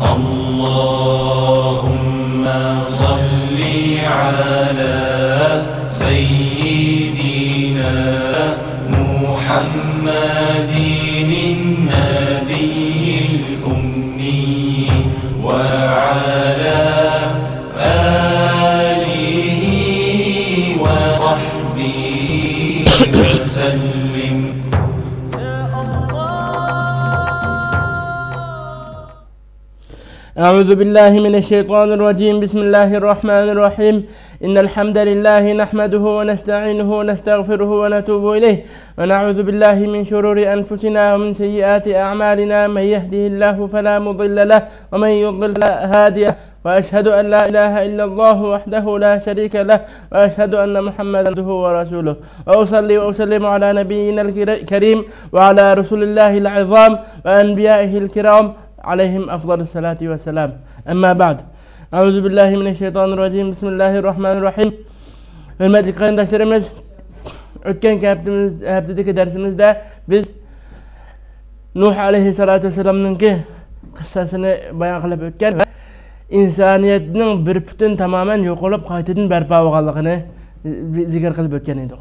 اللهم صل على سيدنا محمد النبي الأمي وعلى آله وصحبه وسلم. أعوذ بالله من الشيطان الرجيم. بسم الله الرحمن الرحيم. إن الحمد لله نحمده ونستعينه ونستغفره ونتوب إليه ونعوذ بالله من شرور أنفسنا ومن سيئات أعمالنا. من يهده الله فلا مضل له ومن يضلل فلا هادي له وأشهد أن لا إله إلا الله وحده لا شريك له وأشهد أن محمدا عبده ورسوله وأصلي وأسلم على نبينا الكريم وعلى رسول الله العظام وأنبيائه الكرام عليهم أفضل الصلاة والسلام. أما بعد. أعوذ بالله من الشيطان الرجيم. بسم الله الرحمن الرحيم. Hürmetli kardeşlerimiz, ötken haftadaki dersimizde biz Nuh aleyhissalatu vesselam'nınki kıssasını bayan kılıp ötken ve insaniyetinin bir bütün tamamen yok olup kaytedin berpa olganlığını zikir kılıp ötken edik.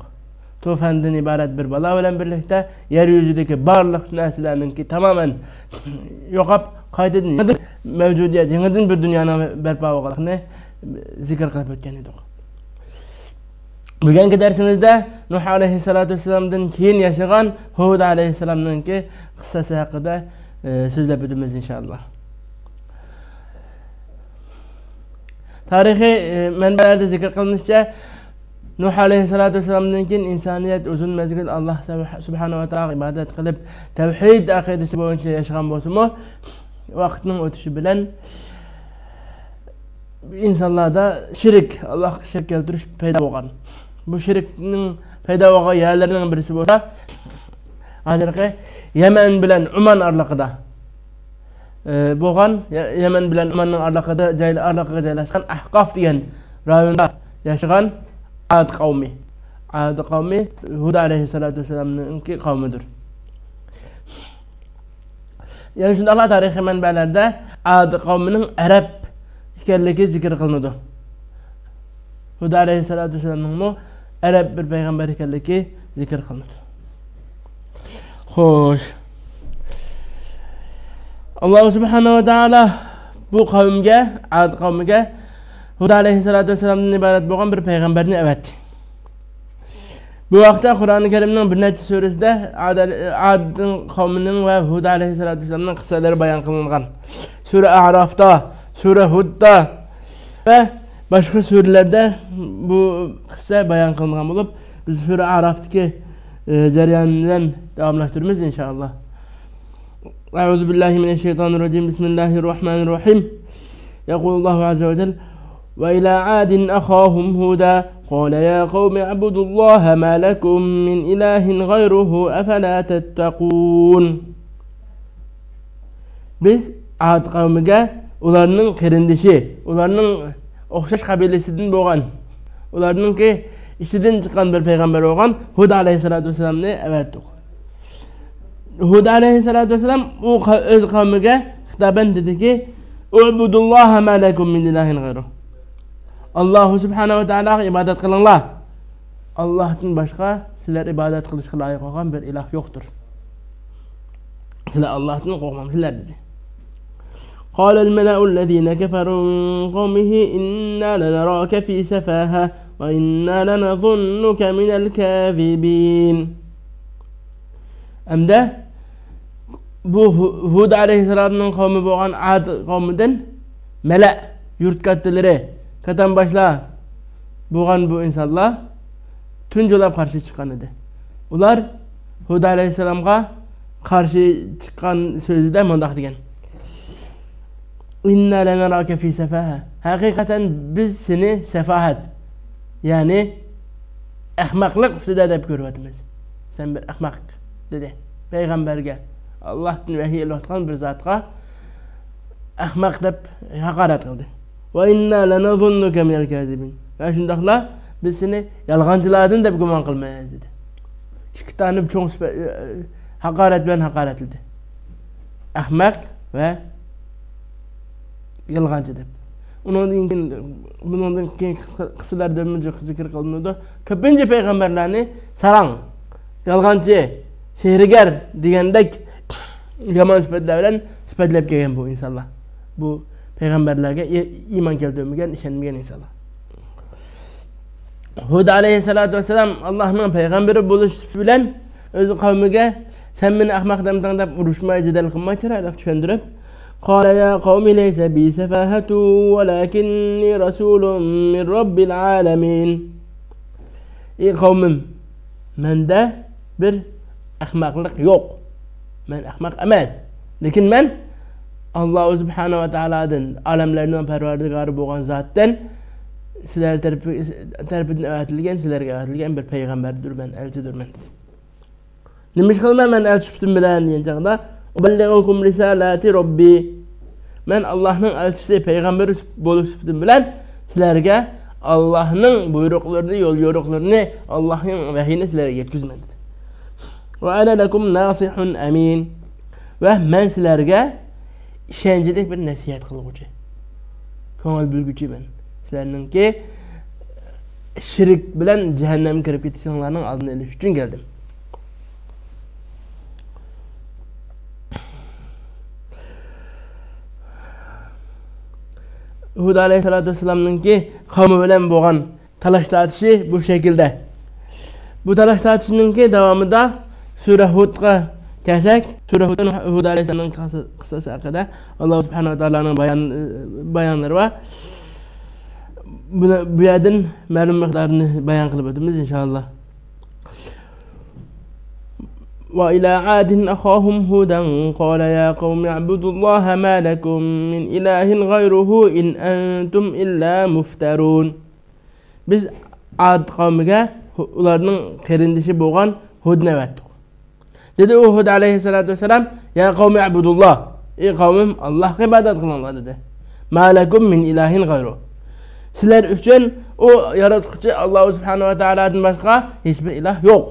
Tufandan ibaret bir bala ile birlikte yeryüzündeki barlık nesillerinki tamamen yok olup kaytedin mevcudiyet, yeniden bir dünyanın berpa olganlığını zikir kılıp ötken edik. Bugünkü dersimizde Nuh aleyhissalatu vesselam'dan keyin yaşayan Hud aleyhisselam'nınki kıssası hakkında sözlep ötümüz inşallah. Tarihi menbelerde zikir kılınışça Nuh aleyhissalatu vesselam'nınki insaniyet uzun mezgil Allah subhanahu wa ta'ala ibadet kılıp tevhid akidesi boyunca yaşayan bozumu vaktinin ötüşü bilen insanlarda şirik, Allah şirk keltiriş peyda olgan. Bu şirknin peyda olgan yerlerinin birisi olsa hazırki Yemen bilen Uman arlıqıda bolgan, Yemen bilen Uman'ın arlıqıda jaylaşkan Ahqaf diyen rayonda yaşayan Ad kavmi. Ad kavmi Hud aleyhissalatu vesselam'nınki kavmidir. Yani şimdi Allah tarihi menbelerde Ad kavminin Arap ikerligi zikir kılındı. Hud aleyhissalatu vesselam'nın Arap bir peygamber ikerligi zikir kılındı. Hoş. Allah subhanahu wa ta'ala bu kavmge, Ad kavmige Hud aleyhissalatu vesselam'dan ibaret bolan bir peygamberini evet. Bu vaqtda Kur'an-ı Kerim'nin bir neçe suresinde Ad'ın kavminin ve Hud aleyhissalatu vesselam'ın kıssaları bayan kılıngan. Sure A'raf'ta, Sure Hud'da ve başka surelerde bu kıssa bayan kılıngan bulup biz Sure A'raf'taki cereyanından devamlaştırırız inşallah. Euzu billahi mineşşeytanirracim. Bismillahirrahmanirrahim. Yekulullahu azze ve celle وإلى عاد أخاهم هودا قال يا قوم اعبدوا الله ما لكم من إله غيره أفلا تتقون. Biz Ad kavmiga ularning qerindishi, ularning o'xshash qabilasidan bo'lgan, ularningki ishidan chiqqan bir payg'ambar bo'lgan Hud alayhissalatu vesselamni avatdik. Hud alayhissalatu vesselam u o'z qavmiga xitoban dediki: "Ubudulloha ma lakum min ilahin ghayruh." Allah subhanahu wa ta'ala ibadet kılınlar. Allah'tan başka sizler ibadet kılışka layık olan bir ilah yoktur. Sizler Allah'tan korkmamsızlar dedi. قال الملأ الذين كفروا من قومه إنا لنراك في سفاهة وإنا لنظنك من الكاذبين. Hem de bu Hud aleyhisselam'ın kavmi boğan Ad kavminden mele yurt kattileri katan başla boğan bu insanlar tüncülap karşı çıkan idi. Ular Hud aleyhisselam'a karşı çıkan sözü de mındak degen. İnna lenarake fi sefaha. Hakikaten biz seni sefahat yani ahmaklık üstüde de görüyordumuz. Sen bir ahmak dedi peygamberge. Allah'tan vahiy etken bir zatqa ahmak dep hakaret kıldı. Ve inna lenazunnuke minel kâzibin. Ve şundakla biz seni yalgancılardan da güman kılmayız dedi. İki tane çok hakaret ben hakaret dedi. Ahmak ve yalğancı deb. Bundan keyin qissalarda zikr qilinadi. Ko'pincha payg'ambarlarni sarang, yalğancı, sehrgar degandek yomon sifatlar bilan sifatlab kelgan bu insonlar. Bu payg'ambarlarga iymon keltirmagan, ishonmagan insonlar. Hud alayhissalatu vassalam Allohning payg'ambari bo'lish bilan o'z qavmiga sen meni ahmoqdan deb urushmay jadal qilmay chiroyli tushuntirib, قال يا قوم ليس بي سفاهة ولكني رسول من رب العالمين. ey qavmim, menda bir ahmoqlik yo'q. Men ahmoq emas, lekin men Alloh subhanahu va taolodan, alamlarning parvardigori bo'lgan zotdan sizlar tarafidan avatilgan, sizlarga avatilgan bir payg'ambardir, men elchidirman. Nima ish qilman men elchi sifatim bilan degan chaqda uballighukum risalati robbi. Men Allohning elchisi, payg'ambari bo'lish sifatim bilan sizlarga Allohning buyruqlarini, yo'l yo'riqlarini, Allohning vahiyini sizlarga yetkazman dedi. Va ana lakum nasihun amin. Va men sizlarga ishonchli bir nasihat qiluvchi, ko'ngil bilguchiman. Sizlarningki shirk bilan jahannamga kirib ketishinglarning oldini olish uchun keldim. Hud alayhissalatu vassalamninki qavmi bilan bo'lgan talashlatishı bu şekilde. Bu talashlatishninki davomida sura Hudga kelsak, sura Hud alayhissalomning qissasi haqida Alloh subhanahu va taoloning bayonlari va bu yerdan ma'lum miqdorni bayon qilib o'tamiz inshaalloh. وإلى عاد أخاهم هودا قال يا قوم اعبدوا الله ما لكم من إله غيره إن أنتم إلا مفترون. Biz Ad qavmiga ularning qarindishi bo'lgan Hudni avatdik. Dedi u Hud alayhissalatu vassalam, ya qavmi ibudullah, ey qavmim Allohga ibodat qilinglar dedi. Ma lakum min ilahin g'ayru. Sizlar uchun o yaratuvchi Alloh subhanahu va taolodan boshqa hech bir iloh yo'q.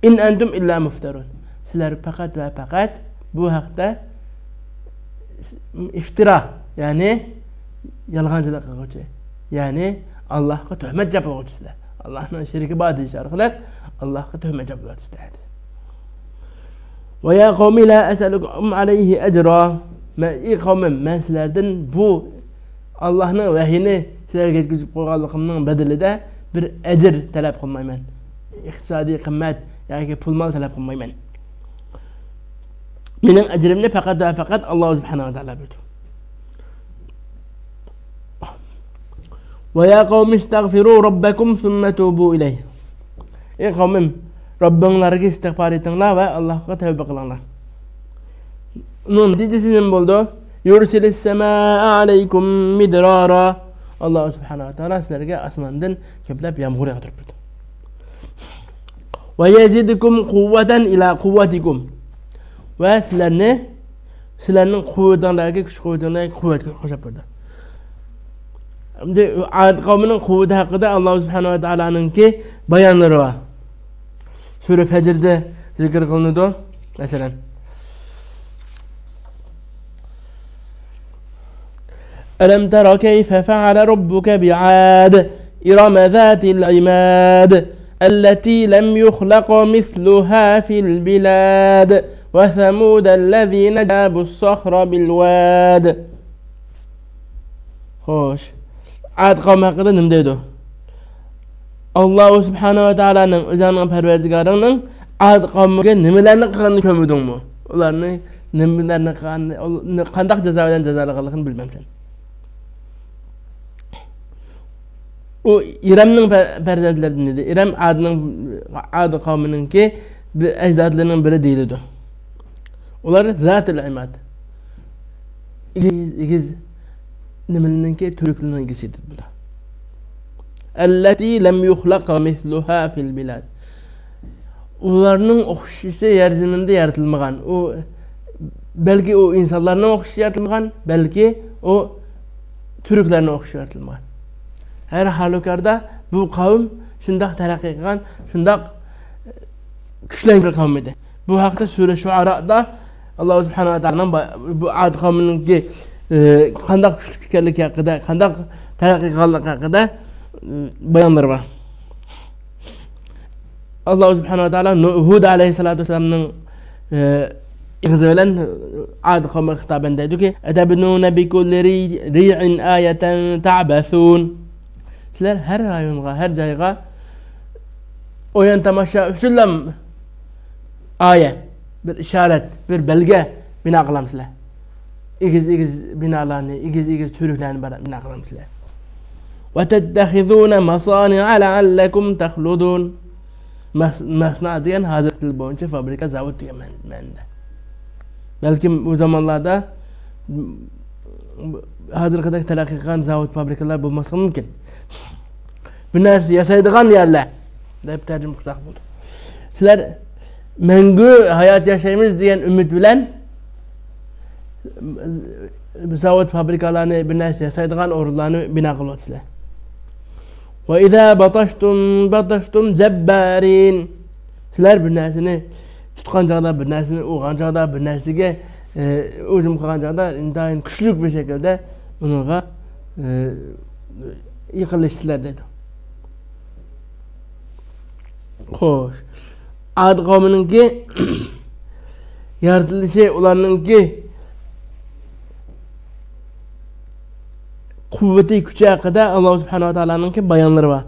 In antum illa muftarun. Sizlar faqat va faqat bu haqda iftira, ya'ni yolg'onchilik qiluvchi, ya'ni Allohga tuhmat gapiruvchisizlar. Allohning sherigi bor deyish orqali Allohga tuhmat gapiryapsizlar. Va ya qawmi la as'alukum alayhi ajra. Ey qavmim, men sizlardan bu Allohning vahiyini sizlarga yetkazib qo'yganligimning badalida bir ajr talab qilmayman. İqtisodiy qimmat yoki pul mol talab qilmayman. Mening ajrimni faqat va faqat Alloh subhanahu va taolo beradi. Wa ya qawmi istaghfiru robbakum thumma tubu ilayhi. Ey qavmim, Robbinglarga istig'for etinglar va Allohga tavba qilinglar. Uning natijasi nima bo'ldi? Yursilis samaa alaykum midrara. Alloh subhanahu va taolo sizlarga osmondan ko'plab yomg'ir yog'dirib berdi. Wa yazidukum quwwatan ila quwwatikum. Va sizlarning quvvatinglarga, kuch-quvvatinglarga quvvatga qo'shib berdi. Endi Ad qavmining quvvati haqida Alloh subhanahu va taoloning bayonlari bor. Sura Fajrda zikr qilinadi. Masalan, ألم تر كيف فعل ربك بعاد إرم ذات العماد التي لم يخلق مثلها في البلاد وثمود الذين جابوا الصخر بالواد. خوش Ad qavmi haqida nima deydi? Alloh subhanahu va taoloning o'zining parvardigorining Ad qavmiga nimalarni qilganini ko'mdingmi? Ularni nimalarni qanday jazo bilan jazolaganligini bilmaysan. O İrem'nin farzandlaridan edi. İrem Ad qavmininki ajdodlarining biri deyiladi. Ular zatul imad. İgiz nimaninki turklarning igisi bular. Allati lam yuxlaqa mithluha fil bilad. Ularning o'xshashi yer zaminda yaratilmagan. O balki o insonlarning o'xshashi yaratilmagan, balki o turklarning o'xshashi yaratilmagan. Her halükarda bu kavim şundak terakki qilgan, şundak kuchli bir kavim edi. Bu haqda Sura Shuara'da Alloh subhanahu va taoloning bu Ad qavmininki qanday kuchli ekanligi haqida, qanday taraqqiy qilganligi haqida bayonlar bor. Alloh subhanahu va taolo Hud alayhisolatu vasallamning ig'zi bilan Ad qavmiga xitoban deydi-ki, "Atabnuna bi kulli ri'in ayatan ta'basun." Sizlar har rayonga, har joyga o'yin tomosha uchun aya, bir ishorat, bir belge bina qilamsizlar. Igiz binalarni, igiz turuklarni bina qilamsizlar. Va tattakhizuna masani'a la'allakum takhludun. Masna degan hozir til bo'yicha fabrika, zavod degan ma'noda. Balkim u zamonlarda hozirgidek taraqqiy qilgan zavod, fabrikalar bo'lmasa mumkin. Bu narsa yasaydigan yerlar deb tarjima qilsak bo'ladi. Sizlar mangu hayot yashaymiz degan umid bilan zavod, fabrikalarni, bir narsa yasaydigan o'rinlarni bino qilyapsizlar. Va idza batashtum jabbarin. Sizlar bir narsani tutgan joyda, bir narsani o'g'an joyda, bir narsaga o'zim qilgan joyda intayin kuchli bir shaklda unga yiqilishsizlar dedi. Xo'sh, Ad qavmininki yaratilishi, ularninki quvvati, kuchi haqida Alloh subhanahu va taoloning bayonlari bor.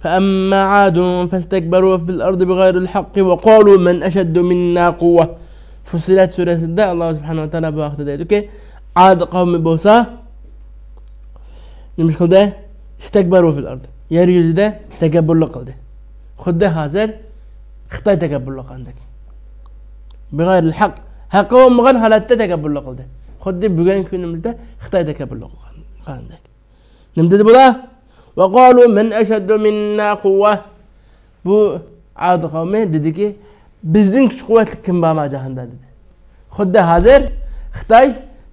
فأما عاد فاستكبروا في الأرض بغير الحق وقالوا من أشد منا قوة. Fussilat surasida Alloh subhanahu va taolo bu vaqtda deydi-ki, Ad qavmi bo'lsa nima qildi? Istakbaru fil ard. Yer yuzida takabburlik qildi. Xuddi hozir Xitoy takabburlik qildi. Big'ayril haq, haqqi bo'lmagan holatda takabburlik qildi. Xuddi bugungi kunimizda Xitoy takabburlik qildi. Nima dedi bular? Va qalu man ashaddu minna quwwa. Bu Ad qavmi dediki, bizning kuch-quvvatli kim borma jahanda dedi. Xuddi hozir Xitoy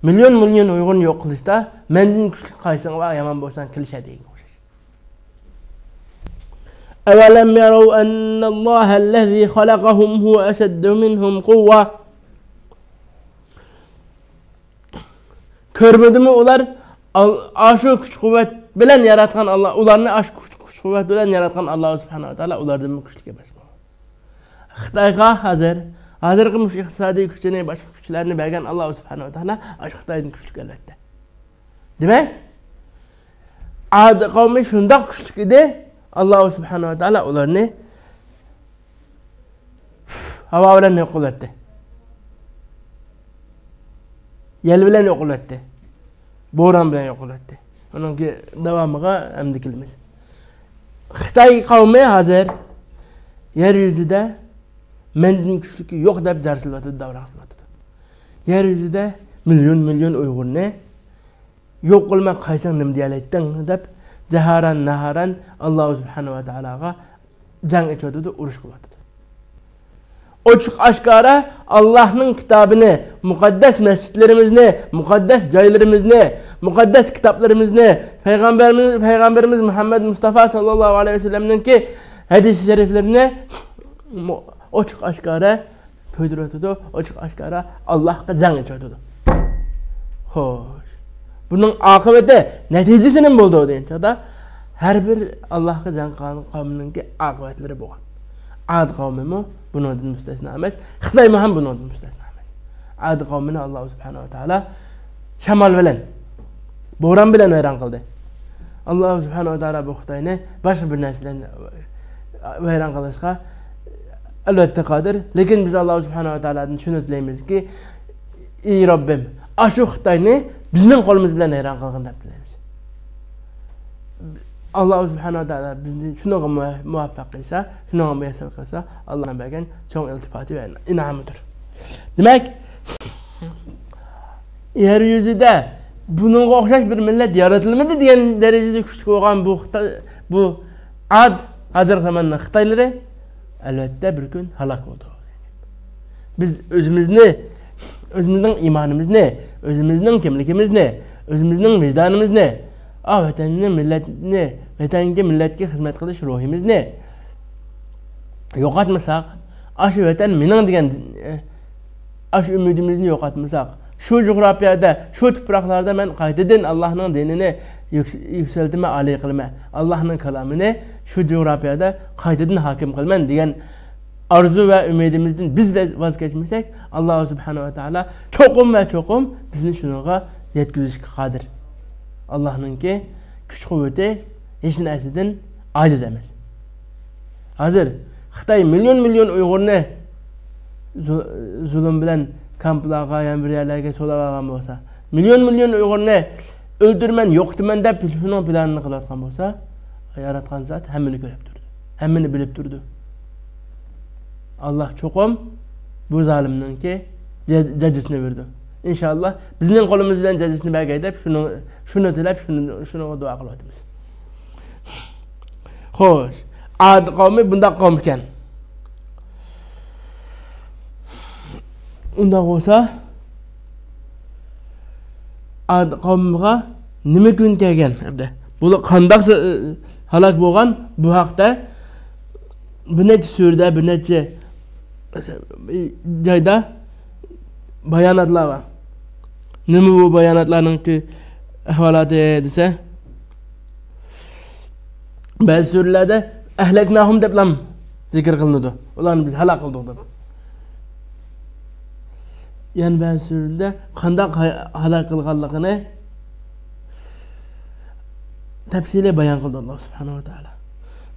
million Uyg'urni yo'q qilishda mendan kuchli qaysing va yomon bo'lsan qilishadi degan o'xshash. Avalam yaraw anna Alloha allazi xalaqahum huwa ashaddu minhum quwwa. Ko'rmadimi ular ashu kuch-quvvat bilan yaratgan Alloh, ularni ashu kuch-quvvat bilan yaratgan Alloh subhanahu va taolo ulardan kuchli emas. Xitoyga hozirgi mush iqtisodiy kuchini, boshqa kuchlarni bergan Alloh subhanahu va taolo Xitoyning kuchli albatta. Demak, Ad qavmi shundoq kuchli edi, Alloh subhanahu va taolo ularni havo bilan yo'q qildi. Yel bilan yo'q qildi. Bo'ron bilan yo'q qildi. Uningki davomiga hamda kelamiz. Xitoy qavmi hozir yer yuzida mendan kuchli yo'q deb jarsilvatib davraxsilvatdi. Yer yuzida million Uyg'urni yo'q qilma qaysang nima deyalayding deb jaharan naharan Alloh subhanahu va taologa jang etdi, urush qildi. Ochiq oshkora Allohning kitobini, muqaddas masjidlarimizni, muqaddas joylarimizni, muqaddas kitoblarimizni, payg'ambarimiz Muhammad Mustafa sallallohu alayhi vasallamningki hadis shariflarini ochiq oshkora to'ydiradi, ochiq oshkora Allohga jang etadi. Xo'sh, buning oqibati, natijasi nima bo'ldi deganda, har bir Allohga jang qilgan qavmningki oqibatlari bo'lgan. Ad qavmimi bundan mustasno emas, Xitoy ham bundan mustasno emas. Ad qavmini Alloh subhanahu va taolo shamol bilan, bo'ron bilan vayron qildi. Alloh subhanahu va taolo bu Xitoyni boshqa bir narsadan vayron qilishga albatta qodir, lekin biz Alloh subhanahu va taolodan shuni tilaymizki, ey Robbim, ashu Xitoyni bizning qo'limiz bilan vayron qilgin deb tilaymiz. Alloh subhanahu va taolo bizni shunga muvaffaq qilsa, shunga muyassar qilsa, Allohdan bergan cho'ng iltifoti va in'omidir. Demak, yer yuzida buningga o'xshash bir millat yaratilmadi degan darajada kuchli bo'lgan bu Ad hozir zamonning Xitoylari albatta bir kun halok bo'ldi. Biz o'zimizning iymonimizni, o'zimizning kimligimizni, o'zimizning vijdonimizni, vatanni, millatni, vatanga, millatga xizmat qilish ruhimizni yo'qotmasak, aşı vatan mening degan aşı ümidimizni yo'qotmasak, şu coğrafyada, şu tuproqlarda men qaytadan Allohning dinini yükseltime, ali qilma. Allohning kalamini şu coğrafyada qaytadan hakim qilman degan arzu ve ümidimizden biz vazgeçmesek, Allah Subhanahu ve Teala çoqum bizni şunuğa yetkizishga qodir. Allohninki kuch quvvati hech narsadan ojiz emas. Hozir Xitoy milyon Uyg'urni zulm bilan kamplarga, yanbriyalarga solab olgan bo'lsa, milyon Uyg'urni o'ldirman, yo'qtiman deb shuning planini qilayotgan bo'lsa, yaratgan zot hammani ko'rib turdi. Hammani bilib turdi. Allah çoqum bu zalimninki jazosini berdi. İnşallah bizning qo'limizdan jazosini bergay deb shuni tilab, shuni duo qilyapmiz. Xo'sh, Ad qavmi bunda qavm ekan. Unda bo'lsa Ad qavmiga nima kun kelgan? Bular qanday halok bo'lgan? Bu haqda bir necha surada, bir necha joyda bayonotlar var. Nima bu bayonotlarningki ahvolati desa, ba'zi surlarda ahlaknahum deb ham zikr qilinadi. Ularni biz halok qildik deb. Yani ba'zi surlarda qanday halok qilganligini tafsili bayon qildi Alloh subhanahu va taolo.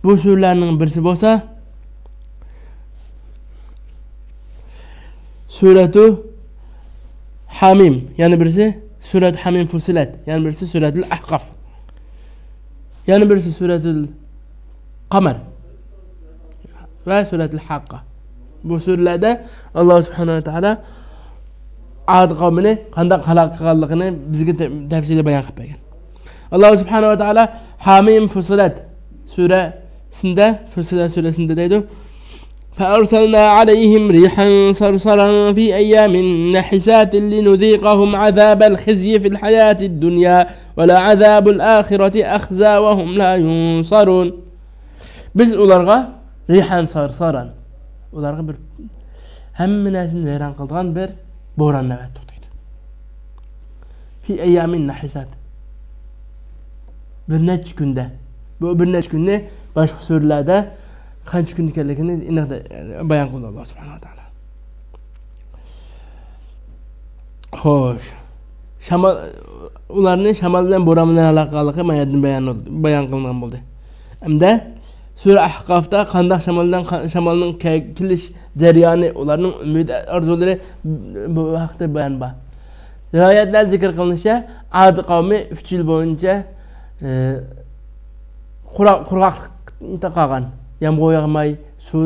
Bu surlarning birisi bo'lsa Suratu Hamim, yani birisi Surat Hamim Fusilat, yani birisi Suratul Ahqaf, yani birisi Suratul Qamar ve Suratul Haqqa. Bu surlarda Allah Subhanahu wa Ta'ala Ad qavmini qanday halok qilganligini bizga tafsili bayon qilib bergan. Allah Subhanahu wa Ta'ala Hamim Fusilat surasida deydi: فأرسلنا عليهم ريحا صرصرا في أيام نحسات لنذيقهم عذاب الخزي في الحياة الدنيا ولعذاب الآخرة أخزى وهم لا ينصرون. Biz ularga rihan sarsaran, ularga bir hamma narsani vayron qilgan bir bo'ron navbat tutdi. Fi ayyamin nahisat. Bir necha kunda. Bu bir necha kunni boshqa surlarda qancha kun ekanligini aniq bayon qildi Alloh subhanahu va taolo. Xo'sh. Shamol ularning shamol bilan bo'ron bilan aloqaligi mayatni bayon qilingan bo'ldi. Hamda Sura Ahqafda qanday shamolning kelish jarayoni, ularning umid orzulari bu haqda bayon bor. Rivoyatlar zikr qilinishicha, Ad qavmi 3 yil bo'yicha qurg'oqlikda qolgan. Yağmur yağmay, su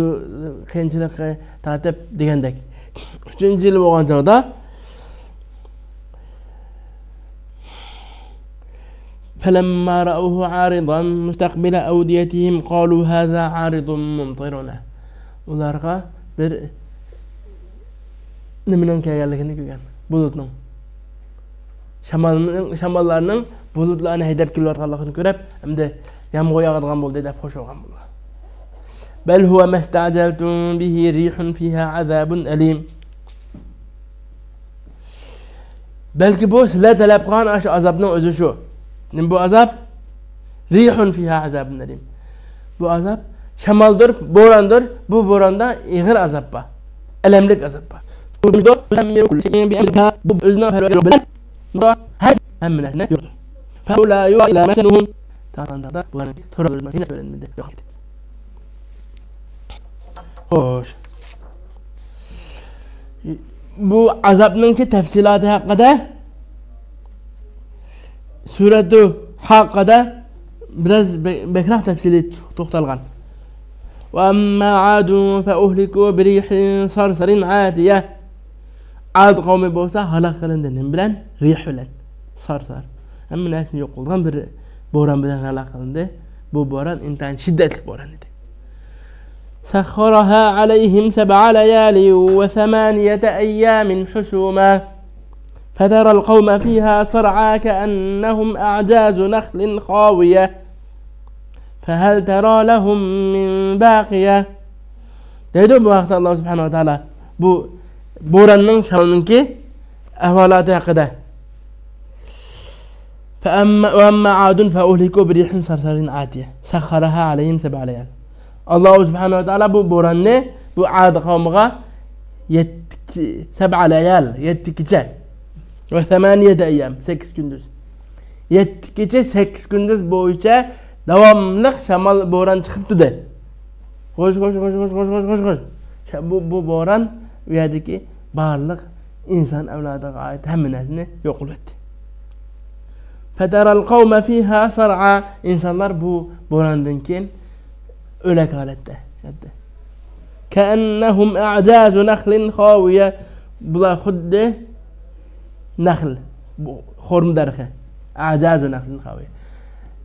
qiyinchilikqa tatib degandek. 3-yil bo'lgan chog'da فلما رأوه عارضا مستقبل أوديتهم قالوا هذا عارض ممطرنا. Ularga bir nimaning kelganligini ko'rgan. Bulutning. Shamollarning bulutlarni haydab kelayotganligini ko'rib, hamda yağmur yog'adigan bo'ldi deb xo'sh olgan bo'ldi. بل هو ما استعجلتم به ريح فيها عذاب أليم. Belki bu sizlar talab qilgan aş azabning o'zi shu. Nim bu azab? Rihun fiha azabun alim. Bu azab shamoldir, bo'rondir. Bu bo'ronda ig'ir azab bor. Alamlik azab bor. Bu o'zining parvardigori bilan hamma narsani yurdi. Fa la yu'ila masaluhum. Ta'anda bularni to'g'ri hech o'rinmadi. Xo'sh. Bu azabningki tafsiloti haqida suratu Haqqada biraz bekroq tafsili to'xtalgan. Va amma adun fa uhliku bi rihin sarsarin atiya. Ad qavmi bo'lsa halok qilindi nim bilan? Rih bilan. Sarsar. Hamma narsani yo'q qilgan bir bo'ron bilan halok qilindi. Bu bo'ron intayin shiddatli bo'ron edi. سخرها عليهم 7 ليال و8 أيام حسوما فترى القوم فيها صرعى كأنهم أعجاز نخل خاوية فهل ترى لهم من باقية. deydi bu vaqtda Alloh subhanahu va taolo bu bo'ronning shamolninki ahvolati haqida. وأما عاد فأهلكوا بريح صرصر عاتية سخرها عليهم 7 ليال. Allah subhanahu wa ta'ala bu bo'ronni bu Ad qavmiga 7 layal 7 kecha va 8 ayyam 8 kunduz 7 kecha 8 kunduz bo'yicha davomli shamol bo'ron chiqib turdi. Qo'sh. Bu bo'ron u yerdagi barliq inson avlodiga oid hamma narsani yo'q qildi. Fataral qawma fiha sar'a, insonlar bu bo'rondan keyin o'lak holatda. Ka'annahum a'jazu nakhlin khawiya, bular xuddi naxl, bu xurm daraxti. A'jazu nakhlin khawiya.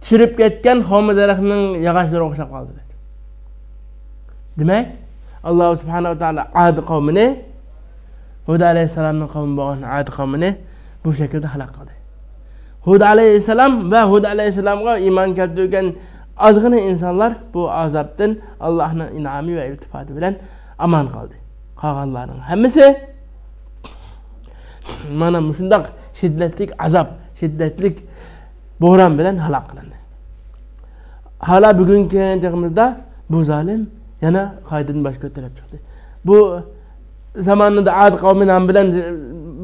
Chirib ketgan xurm daraxtining yog'ochlariga o'xshab qoldi. Demak, Alloh subhanahu va taolo Ad qavmini, Hud alayhisalomning qavmi bo'lgan Ad qavmini bu shaklda halok qildi. Hud alayhisalom va Hud alayhisalomga iymon keltirgan ozgina insonlar bu azobdan Allohning in'omi va iltifoti bilan aman qoldi. Qolganlarning hammasi mana shunday shiddatli azob, shiddatli bo'ron bilan halok qilindi. Hala bugungi chog'imizda bu zalim yana qaytadan bosh ko'tarib chiqdi. Bu zamonida Ad qavmi nom bilan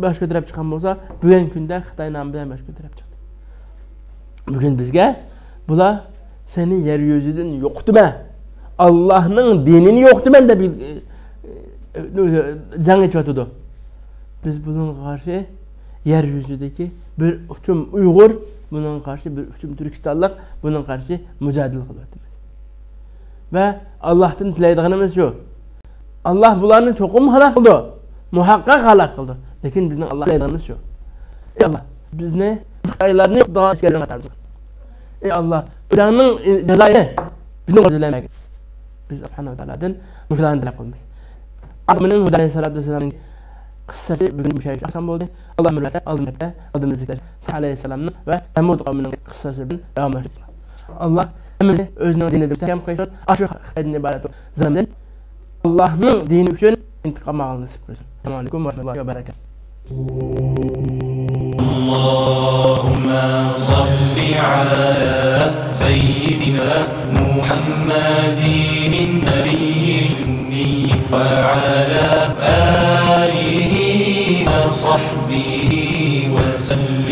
bosh ko'tarib chiqqan bo'lsa, bugungi kunda Xitoy nom bilan bosh ko'tarib chiqdi. Bugun bizga bular seni yer yuzidan yo'qtimi? Allohning dinini yo'qtiman deb jang qilyotdi. Biz bunga qarshi yer yuzidagi bir uchum Uyg'ur, bunga qarshi bir uchum Turkistonlik, bunga qarshi mujodala qilyapmiz. Va Allohdan tilaydiganimiz shu. Alloh bularni cho'qim halok qildi, muhaqqaq halok qildi. Lekin bizning Alloh tilaydiganimiz shu. Ey Alloh, bizni Xitoylarni da'vatga qatardi. Ey Alloh, ularning jazoini bizni o'rganmaydi. Biz subhanahu va taoladan mushlarni talab qilamiz. Adamning Hud alayhisalomning qissasi bugun mushayyish ahsan bo'ldi. Alloh bilsa, oldimizda Salih alayhisalomning va Samud qavmining qissasi bilan davom etdi. Alloh hammani o'zining dinida mustahkam qilsin. Ashu Xitoydan iborat zamindan Allohning dini uchun intiqom olishni nasib qilsin. Assalomu alaykum va rahmatullohi va barakatuh. اللهم صل على سيدنا محمد النبي الأمي وعلى آله وصحبه وسلم.